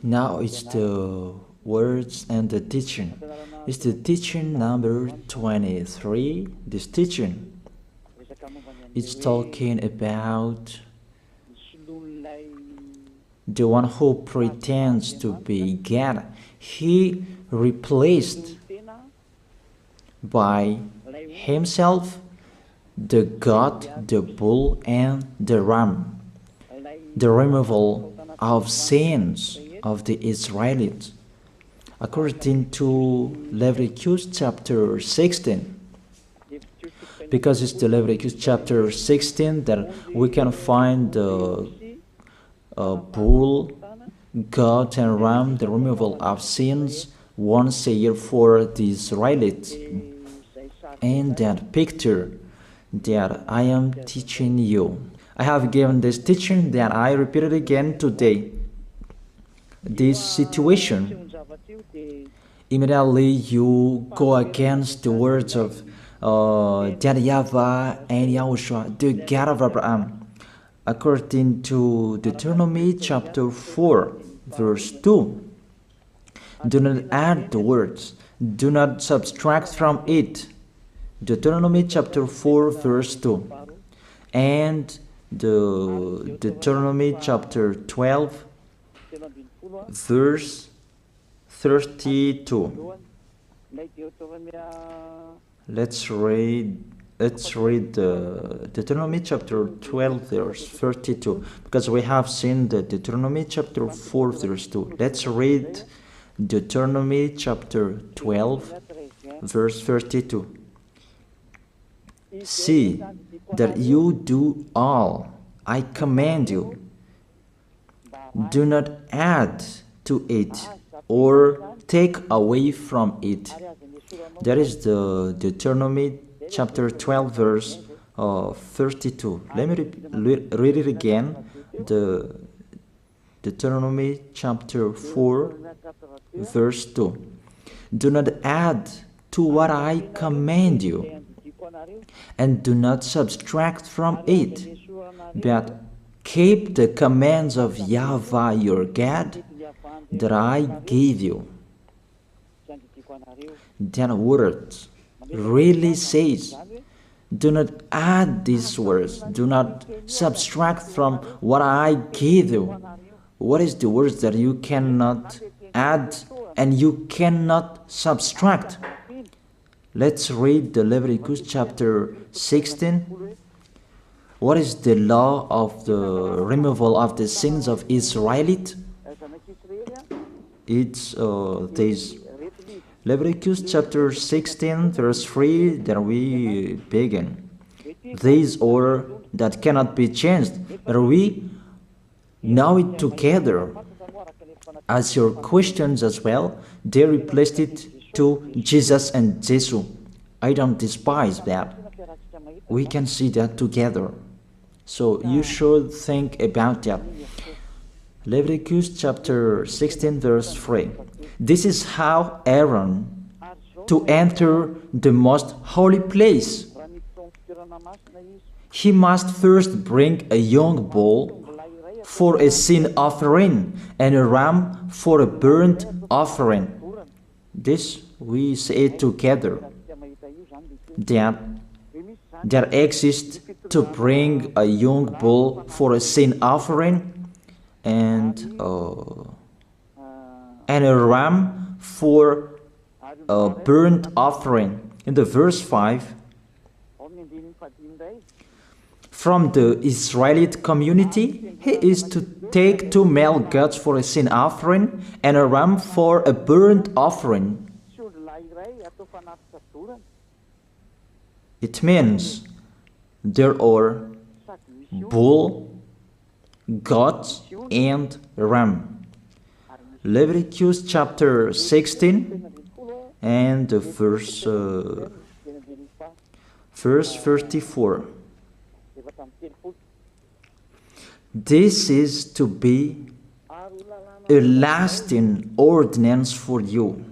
Now it's the words and the teaching. It's the teaching number 23. This teaching, it's talking about the one who pretends to be God. He replaced by himself the goat, the bull, and the ram. The removal of sins of the Israelites. According to Leviticus chapter 16, because it's the Leviticus chapter 16 that we can find the bull, goat, and ram, the removal of sins once a year for the Israelites. And that picture that I am teaching you, I have given this teaching that I repeated again today. This situation, immediately you go against the words of that YAHVAH and YAHOSHUAH, the God of Abraham. According to Deuteronomy chapter 4, verse 2, do not add the words, do not subtract from it. Deuteronomy chapter 4, verse 2. And the Deuteronomy chapter 12, verse 32. Let's read Deuteronomy chapter 12, verse 32, because we have seen the Deuteronomy chapter 4, verse 2. Let's read Deuteronomy chapter 12, verse 32. See that you do all I command you. Do not add to it or take away from it. That is the Deuteronomy chapter 12, verse 32. Let me read it again. The Deuteronomy chapter 4, verse 2. Do not add to what I command you, and do not subtract from it, but keep the commands of YAHVAH your God that I gave you. That word really says, do not add these words, do not subtract from what I gave you. What is the words that you cannot add and you cannot subtract? Let's read the Leviticus chapter 16. What is the law of the removal of the sins of Israelite? It's this Leviticus chapter 16, verse 3 that we begin. This order that cannot be changed, but we know it together. As your questions as well, they replaced it to Jesus and Jesus. I don't despise that. We can see that together. So you should think about that. Leviticus chapter 16, verse 3. This is how Aaron to enter the most holy place. He must first bring a young bull for a sin offering and a ram for a burnt offering. This we say together. That exists to bring a young bull for a sin offering and a ram for a burnt offering. In the verse 5, from the Israelite community, he is to take 2 male goats for a sin offering and a ram for a burnt offering. It means there are bull, goat, and ram. Leviticus chapter 16 and the verse 34. This is to be a lasting ordinance for you.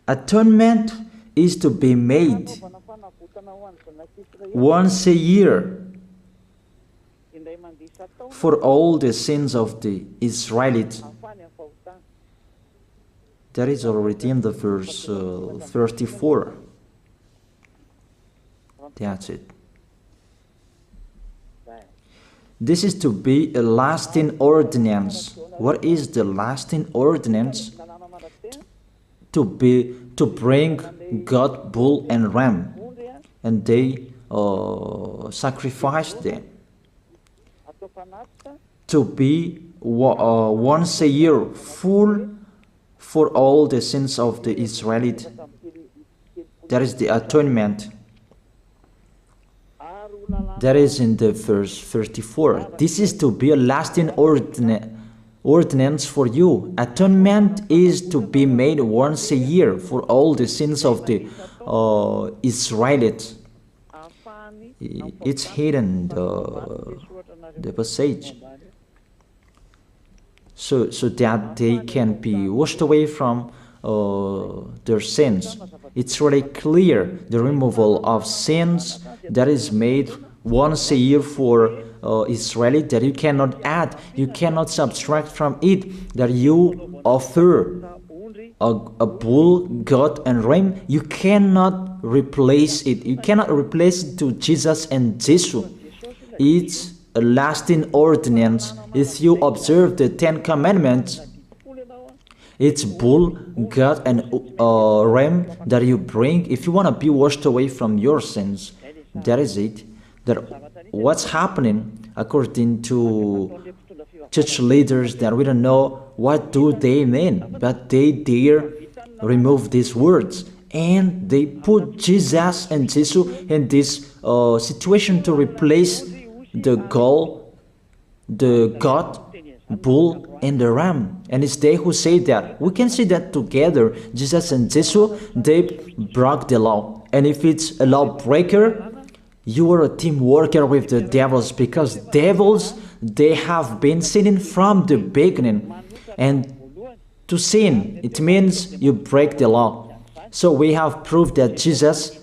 Atonement is to be made once a year for all the sins of the Israelites. That is already in the verse 34. That's it. This is to be a lasting ordinance. What is the lasting ordinance? To bring God, bull, and ram, and they sacrificed them. To be once a year full for all the sins of the Israelites. That is the atonement. That is in the verse 34. This is to be a lasting ordinance for you. Atonement is to be made once a year for all the sins of the Israelites. It's hidden, the passage. So that they can be washed away from their sins. It's really clear, the removal of sins that is made once a year for Israeli, that you cannot add, you cannot subtract from it, that you offer a bull, goat, and ram, you cannot replace it. You cannot replace it to Jesus and Jesus. It's a lasting ordinance. If you observe the 10 Commandments, it's bull, goat, and ram that you bring if you want to be washed away from your sins. That is it. That what's happening according to church leaders, that we don't know what do they mean, but they dare remove these words and they put Jesus and Jesus in this situation to replace the God, bull, and the ram. And it's they who say that. We can see that together, Jesus and Jesus, they broke the law. And if it's a lawbreaker, you are a team worker with the devils, because devils, they have been sinning from the beginning. And to sin, it means you break the law. So we have proof that Jesus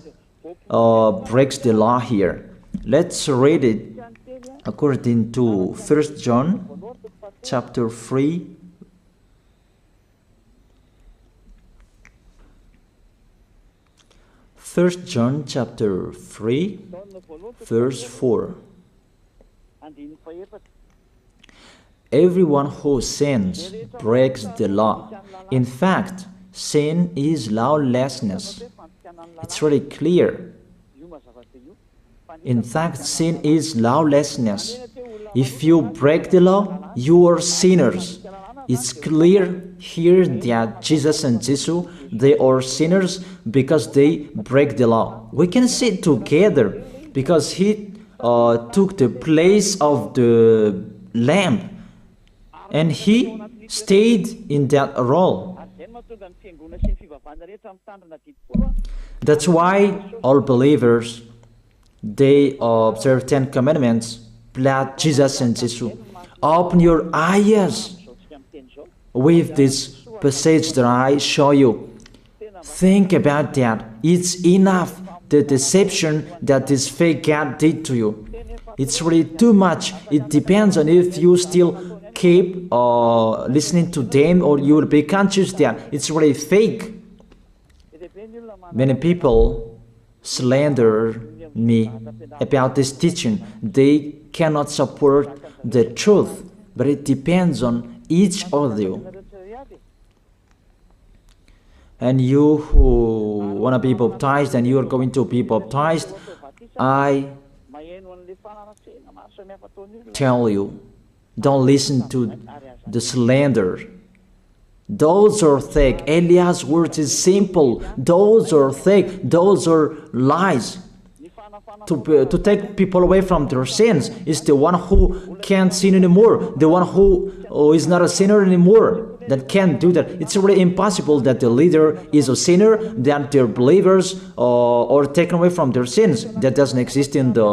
breaks the law here. Let's read it according to 1 John chapter 3. First John chapter 3, verse 4. Everyone who sins breaks the law. In fact, sin is lawlessness. It's really clear. In fact, sin is lawlessness. If you break the law, you are sinners. It's clear here that Jesus and Jesus, they are sinners because they break the law. We can see it together because he took the place of the lamb and he stayed in that role. That's why all believers, they observe 10 commandments, blood, Jesus and Jesus. Open your eyes with this passage that I show you. Think about that. It's enough, the deception that this fake God did to you. It's really too much. It depends on if you still keep listening to them, or you will be conscious that it's really fake. Many people slander me about this teaching. They cannot support the truth, but it depends on each of you. And you who want to be baptized and you are going to be baptized, I tell you, don't listen to the slander. Those are fake. Eliah's words is simple. Those are fake. Those are lies. To take people away from their sins is the one who can't sin anymore. The one who is not a sinner anymore, that can't do that. It's really impossible that the leader is a sinner, that their believers are taken away from their sins. That doesn't exist in the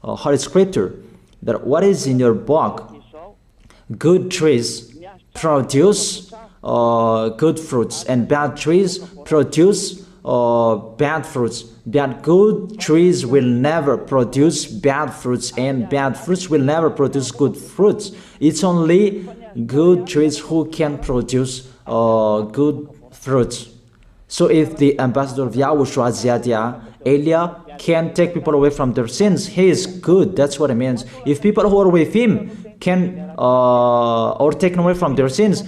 Holy Scripture. That what is in your book? Good trees produce good fruits, and bad trees produce bad fruits. That good trees will never produce bad fruits, and bad fruits will never produce good fruits. It's only good trees who can produce good fruits. So if the ambassador of Yahushua, Ziyadiyah, Elia, can take people away from their sins, he is good. That's what it means. If people who are with him can or taken away from their sins,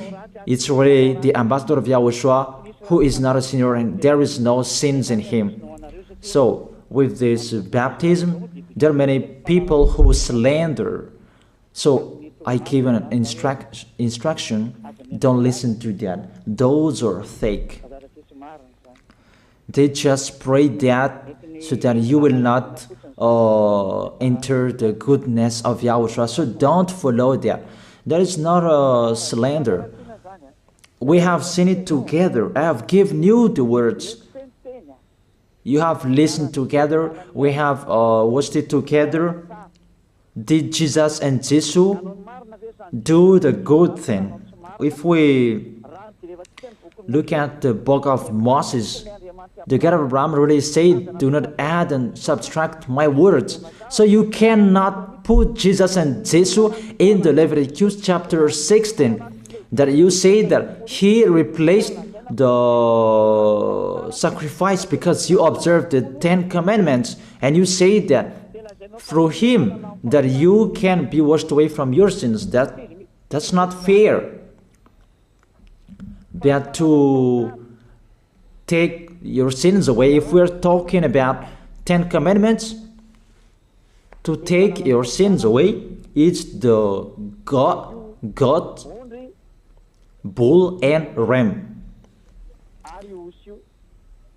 it's really the ambassador of Yahushua who is not a sinner, and there is no sins in him. So with this baptism, there are many people who slander. So I give an instruction, don't listen to that. Those are fake. They just pray that so that you will not enter the goodness of Yahushua. So don't follow that. That is not a slander. We have seen it together. I have given you the words. You have listened together. We have watched it together. Did Jesus and Jesus do the good thing? If we look at the book of Moses, the God of Abraham really said, do not add and subtract my words. So you cannot put Jesus and Jesus in the Leviticus chapter 16. That you say that he replaced the sacrifice because you observed the 10 commandments, and you say that through him that you can be washed away from your sins. That's not fair. But to take your sins away, if we're talking about 10 commandments, to take your sins away, it's the God, bull and ram.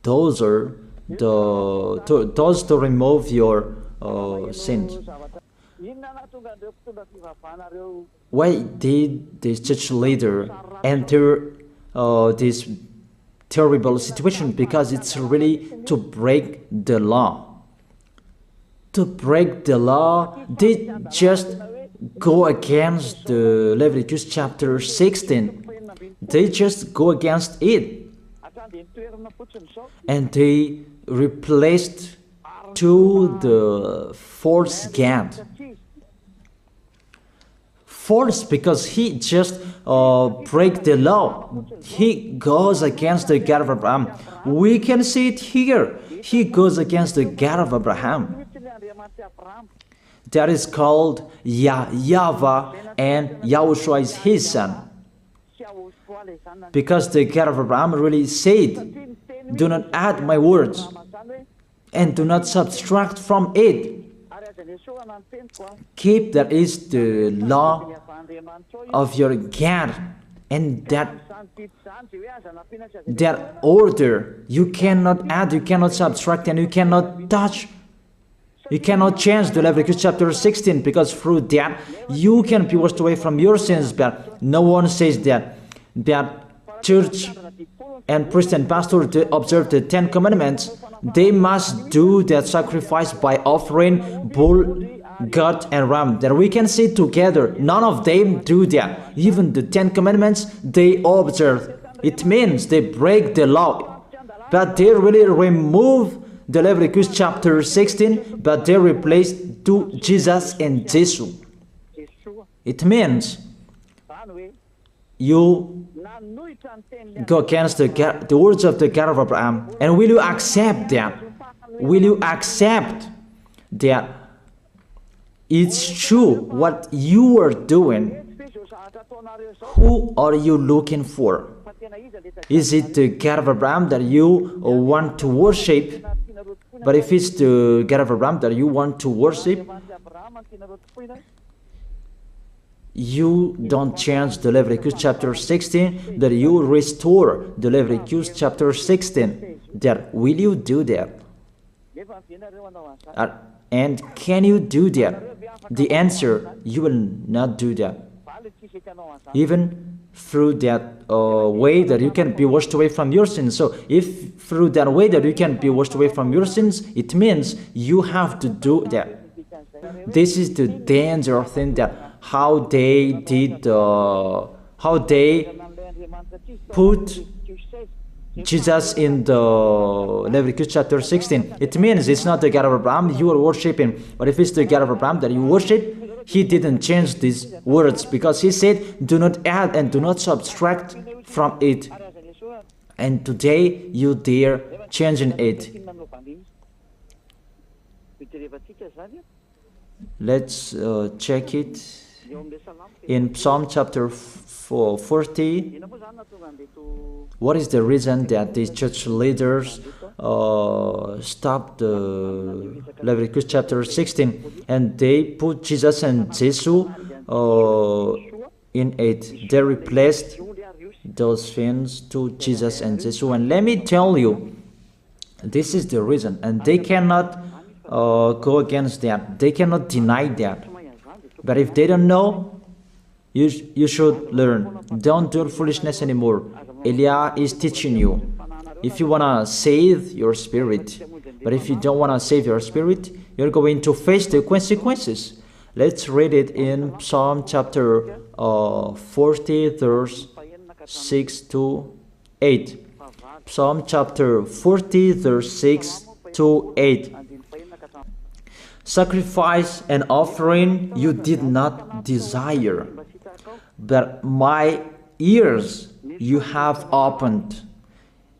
Those are those to remove your sins. Why did this church leader enter this terrible situation? Because it's really to break the law. To break the law, they just go against the Leviticus chapter 16. They just go against it. And they replaced to the false God. False because he just break the law. He goes against the God of Abraham. We can see it here. He goes against the God of Abraham. That is called YAHVAH, and YAHOSHUAH is his son. Because the God of Abraham really said, do not add my words and do not subtract from it. Keep, that is the law of your God, and that order. You cannot add, you cannot subtract, and you cannot touch. You cannot change the Leviticus chapter 16, because through that you can be washed away from your sins. But no one says that church and priest and pastor to observe the 10 commandments, they must do that sacrifice by offering bull, goat, and ram. That we can see together. None of them do that. Even the 10 commandments they observe. It means they break the law, but they really remove the Leviticus chapter 16, but they replaced to Jesus and Jesus. It means you go against the words of the God of Abraham. And will you accept that? Will you accept that it's true what you are doing? Who are you looking for? Is it the God of Abraham that you want to worship? But if it's the God of Abraham that you want to worship, you don't change the Leviticus chapter 16, that you restore the Leviticus chapter 16. That will you do that? And can you do that? The answer, you will not do that. Even through that way that you can be washed away from your sins. So if through that way that you can be washed away from your sins, it means you have to do that. This is the danger thing, that how they did, how they put Jesus in the Leviticus chapter 16. It means it's not the God of Abraham you are worshiping. But if it's the God of Abraham that you worship, he didn't change these words, because he said, do not add and do not subtract from it. And today you dare changing it. Let's check it in Psalm chapter 40. What is the reason that these church leaders stopped the Leviticus chapter 16 and they put Jesus and Jesus in it? They replaced those things to Jesus and Jesus. And let me tell you, this is the reason, and they cannot go against that. They cannot deny that. But if they don't know, you should learn. Don't do foolishness anymore. Elia is teaching you. If you want to save your spirit, but if you don't want to save your spirit, you're going to face the consequences. Let's read it in Psalm chapter 40, verse 6 to 8. Psalm chapter 40, verse 6 to 8. Sacrifice and offering you did not desire, but my ears you have opened.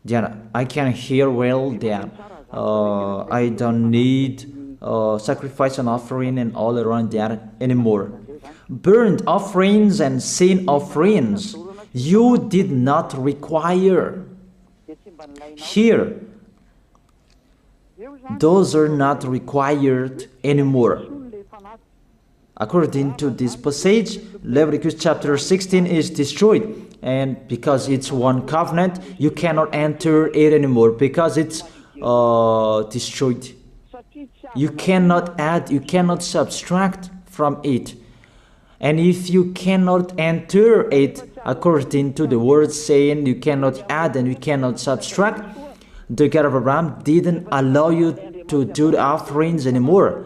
Then I can hear well that I don't need sacrifice and offering and all around that anymore. Burnt offerings and sin offerings you did not require. Here, those are not required anymore. According to this passage, Leviticus chapter 16 is destroyed. And because it's one covenant, you cannot enter it anymore because it's destroyed. You cannot add, you cannot subtract from it. And if you cannot enter it according to the word saying you cannot add and you cannot subtract, the God of Abraham didn't allow you to do the offerings anymore.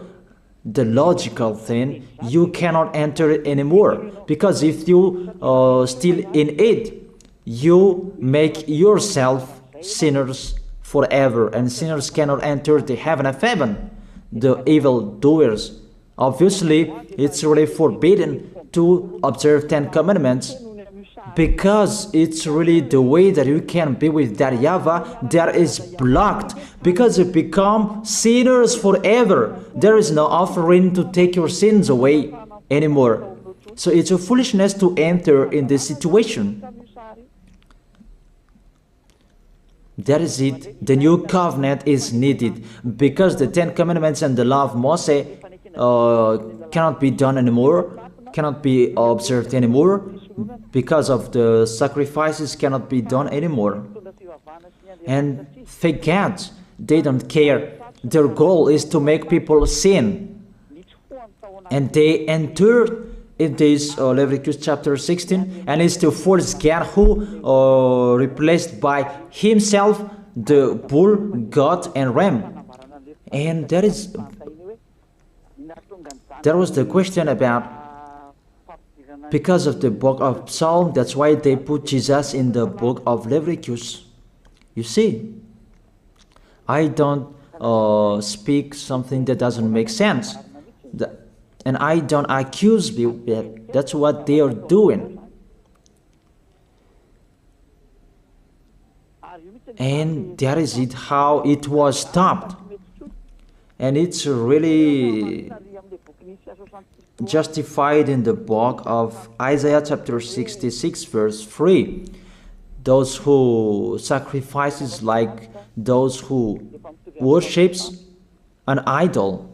The logical thing, you cannot enter it anymore, because if you still in it, you make yourself sinners forever, and sinners cannot enter the heaven of heaven, the evil doers. Obviously, it's really forbidden to observe 10 commandments, because it's really the way that you can be with that YAHVAH that is blocked, because you become sinners forever. There is no offering to take your sins away anymore. So it's a foolishness to enter in this situation. That is it. The new covenant is needed, because the 10 commandments and the law of Moses cannot be done anymore, cannot be observed anymore, because of the sacrifices cannot be done anymore. And fake gods, they don't care. Their goal is to make people sin. And they entered in this Leviticus chapter 16, and it's the false God who replaced by himself the bull, goat, and ram. And there was the question about, because of the book of Psalm, that's why they put Jesus in the book of Leviticus. You see, I don't speak something that doesn't make sense. And I don't accuse people. That's what they are doing. And that is it, how it was stopped. And it's really justified in the book of Isaiah chapter 66 verse 3. Those who sacrifices like those who worships an idol.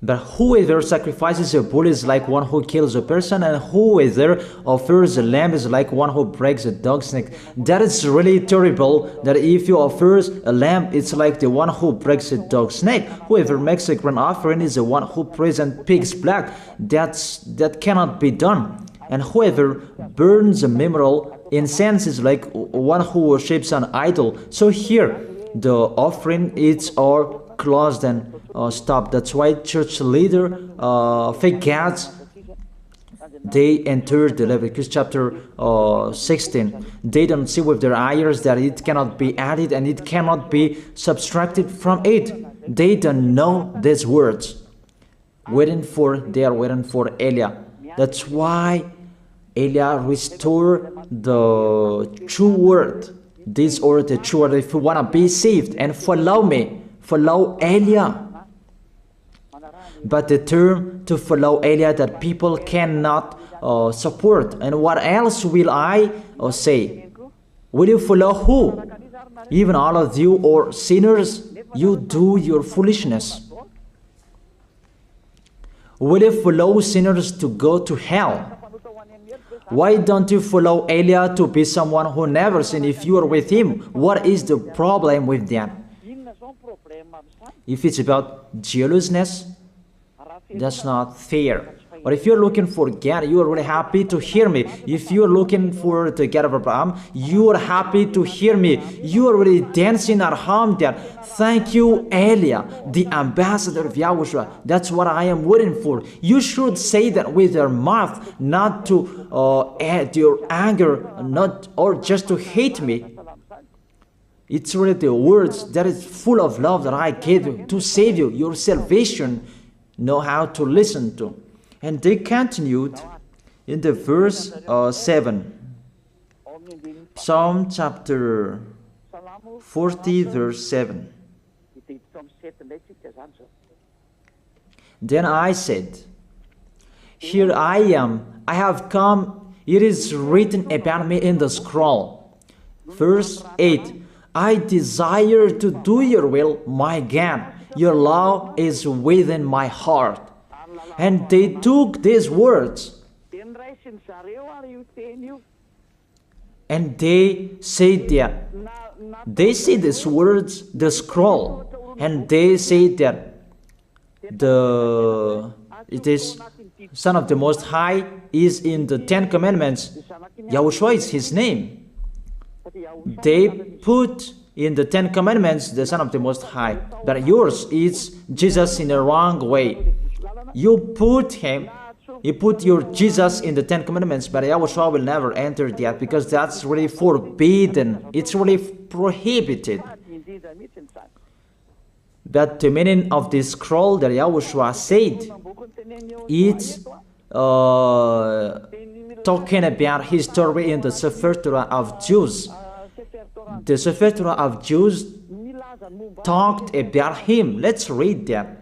But whoever sacrifices a bull is like one who kills a person, and whoever offers a lamb is like one who breaks a dog's neck. That is really terrible, that if you offer a lamb, it's like the one who breaks a dog's neck. Whoever makes a grain offering is the one who presents pig's blood. That cannot be done. And whoever burns a memorial incense is like one who worships an idol. So here, the offering is all closed and stopped. That's why church leader, fake gods, they entered the Leviticus chapter 16. They don't see with their eyes that it cannot be added and it cannot be subtracted from it. They don't know these words. They are waiting for Elia. That's why Elia restored the true word. This or the true word. If you want to be saved and follow me, follow Elia. But the term to follow Elia that people cannot support. And what else will I say? Will you follow who? Even all of you or sinners, you do your foolishness. Will you follow sinners to go to hell? Why don't you follow Elia to be someone who never sinned if you are with him? What is the problem with that? If it's about jealousness, that's not fair. But if you're looking for God, you are really happy to hear me. If you're looking for the God of Abraham, you are happy to hear me. You are really dancing at home there. Thank you, Elia, the ambassador of Yahushua. That's what I am waiting for. You should say that with your mouth, not to add your anger, not or just to hate me. It's really the words that is full of love that I gave you to save you. Your salvation, know how to listen to. And they continued in the verse 7. Psalm chapter 40 verse 7. Then I said, here I am, I have come, it is written about me in the scroll. Verse 8. I desire to do your will, my God. Your law is within my heart. And they took these words and they said that they see these words, the scroll, and they say that it is Son of the Most High is in the 10 Commandments. Yahushua is his name. They put in the 10 Commandments the Son of the Most High, but yours is Jesus in the wrong way. You put your Jesus in the 10 Commandments, but Yahushua will never enter that because that's really forbidden. It's really prohibited. But the meaning of this scroll that Yahushua said, it's talking about his story in the Sefer Torah of Jews. The Sefer Torah of Jews talked about him. Let's read that.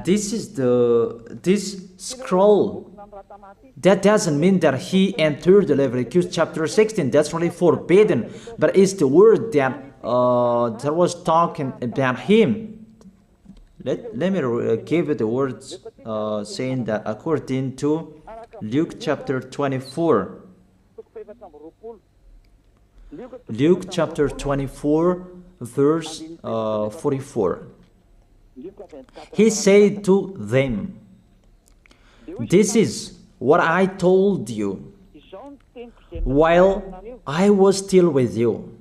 This is this scroll. That doesn't mean that he entered the Leviticus chapter 16. That's really forbidden. But it's the word that was talking about him. Let me give you the words saying that according to Luke chapter 24. Luke chapter 24 verse 44. He said to them, this is what I told you while I was still with you.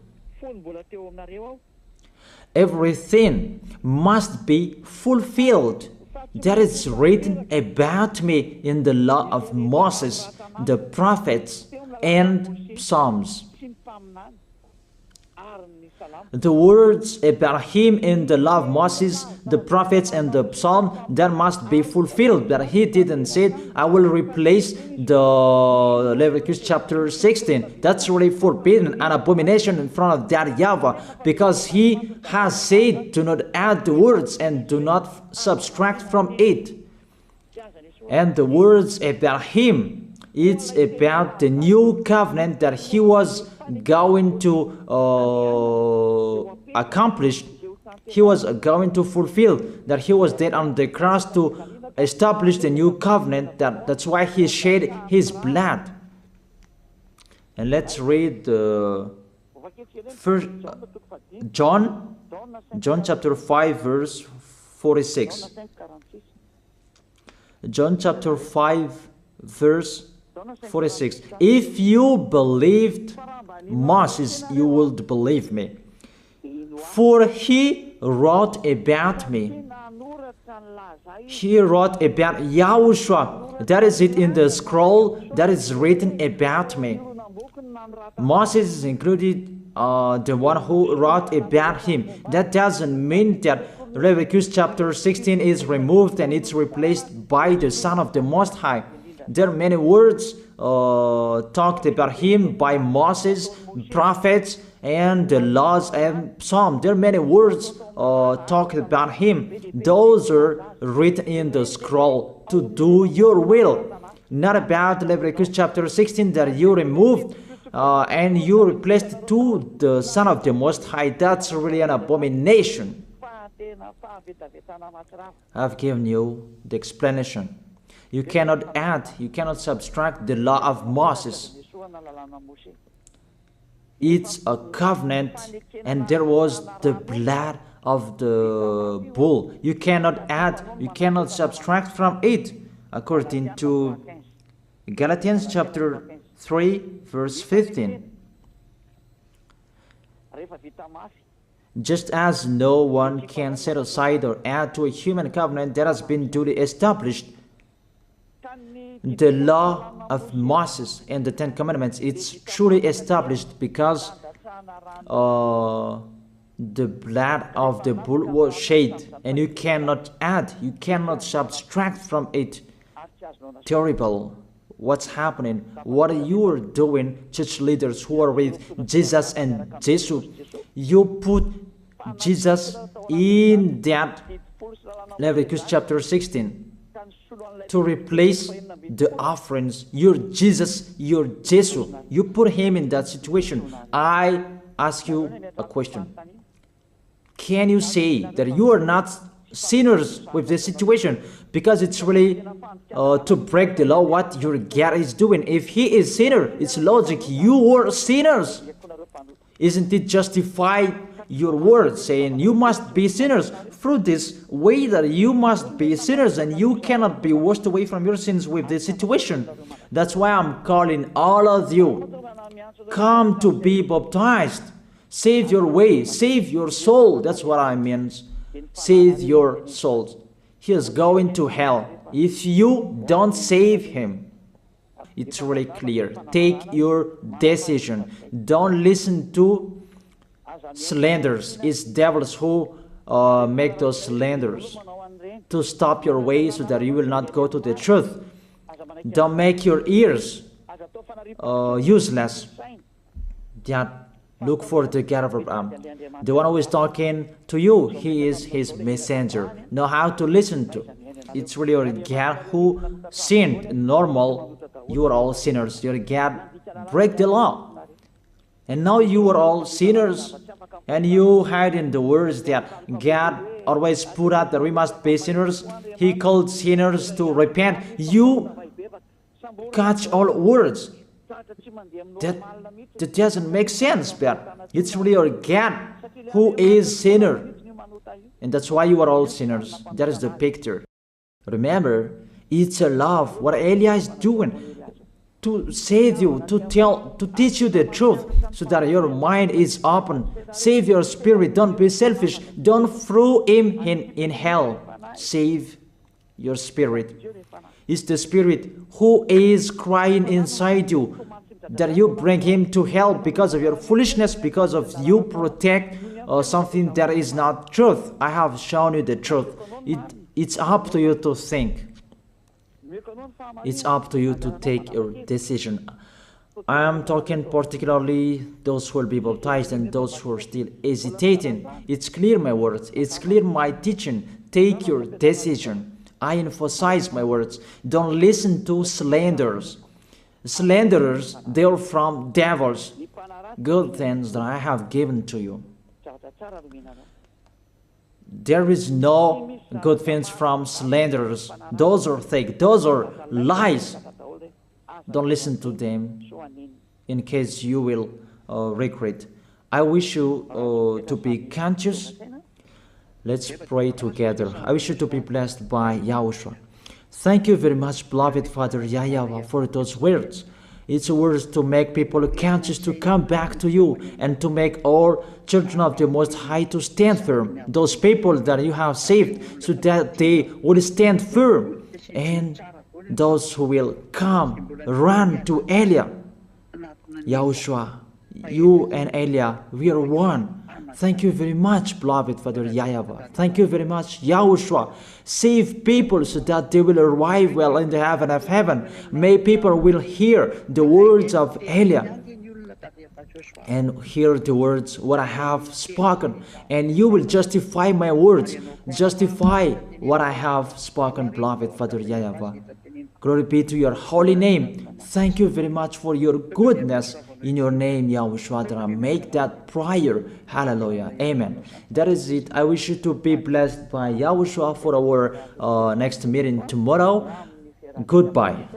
Everything must be fulfilled that is written about me in the law of Moses, the prophets, and Psalms. The words about him in the law of Moses, the prophets, and the psalm, that must be fulfilled. But he didn't say, I will replace the Leviticus chapter 16. That's really forbidden, an abomination in front of that YAHVAH, because he has said, do not add the words and do not subtract from it. And the words about him, it's about the new covenant that he was going to accomplish. He was going to fulfill, that he was dead on the cross to establish the new covenant. That's why he shed his blood. And let's read first John chapter 5 verse 46. John chapter 5 verse 46. If you believed Moses, you would believe me, for he wrote about me. He wrote about Yahushua That is it in the scroll that is written about me. Moses is included, the one who wrote about him. That doesn't mean that Leviticus chapter 16 is removed and it's replaced by the Son of the Most High. There are many words talked about him by Moses, prophets, and the laws and Psalm. There are many words talked about him. Those are written in the scroll to do your will. Not about Leviticus chapter 16 that you removed and you replaced to the Son of the Most High. That's really an abomination. I've given you the explanation. You cannot add, you cannot subtract the law of Moses. It's a covenant, and there was the blood of the bull. You cannot add, you cannot subtract from it, according to Galatians chapter 3, verse 15. Just as no one can set aside or add to a human covenant that has been duly established, the law of Moses and the Ten Commandments, it's truly established because the blood of the bull was shed, and you cannot add, you cannot subtract from it. Terrible. What's happening? What you are doing, church leaders who are with Jesus and Jesus? You put Jesus in that Leviticus chapter 16 to replace the offerings. You're Jesus, you're Jesus. You put him in that situation. I ask you a question. Can you say that you are not sinners with this situation? Because it's really to break the law what your God is doing. If he is sinner, it's logic. You are sinners. Isn't it justify your word saying you must be sinners through this way that you must be sinners and you cannot be washed away from your sins with this situation? That's why I'm calling all of you, come to be baptized. Save your way, save your soul. That's what I mean. Save your souls. He is going to hell if you don't save him. It's really clear. Take your decision. Don't listen to slanders. It's devils who make those slanders to stop your way so that you will not go to the truth. Don't make your ears useless. Look for the God of Abraham. The one who is talking to you, he is his messenger. Know how to listen to. It's really your God who sinned. Normal, you are all sinners. Your God break the law. And now you are all sinners. And you hide in the words that God always put out that we must be sinners. He called sinners to repent. You catch all words. That doesn't make sense, but it's really your God who is sinner. And that's why you are all sinners. That is the picture. Remember, it's a love. What Elia is doing to save you, to teach you the truth so that your mind is open. Save your spirit. Don't be selfish. Don't throw him in hell. Save your spirit. It's the spirit who is crying inside you that you bring him to hell because of your foolishness, because of you protect something that is not truth. I have shown you the truth. It's up to you to think. It's up to you to take your decision. I am talking particularly those who will be baptized and those who are still hesitating. It's clear my words. It's clear my teaching. Take your decision. I emphasize my words. Don't listen to slanders. Slanderers, they are from devils. Good things that I have given to you. There is no good things from slanderers. Those are fake. Those are lies. Don't listen to them in case you will regret. I wish you to be conscious. Let's pray together. I wish you to be blessed by YAHOSHUAH. Thank you very much, beloved Father YAHVAH, for those words. It's words to make people conscious to come back to you and to make all children of the Most High to stand firm. Those people that you have saved so that they will stand firm and those who will come, run to Elia. Yahushua, you and Elia, we are one. Thank you very much, beloved Father YAHVAH. Thank you very much, Yahushua. Save people so that they will arrive well in the heaven of heaven. May people will hear the words of Elia and hear the words what I have spoken, and you will justify my words, justify what I have spoken, beloved Father YAHVAH. Glory be to your holy name. Thank you very much for your goodness. In your name, Yahushua, that I make that prayer. Hallelujah. Amen. That is it. I wish you to be blessed by Yahushua for our next meeting tomorrow. Goodbye.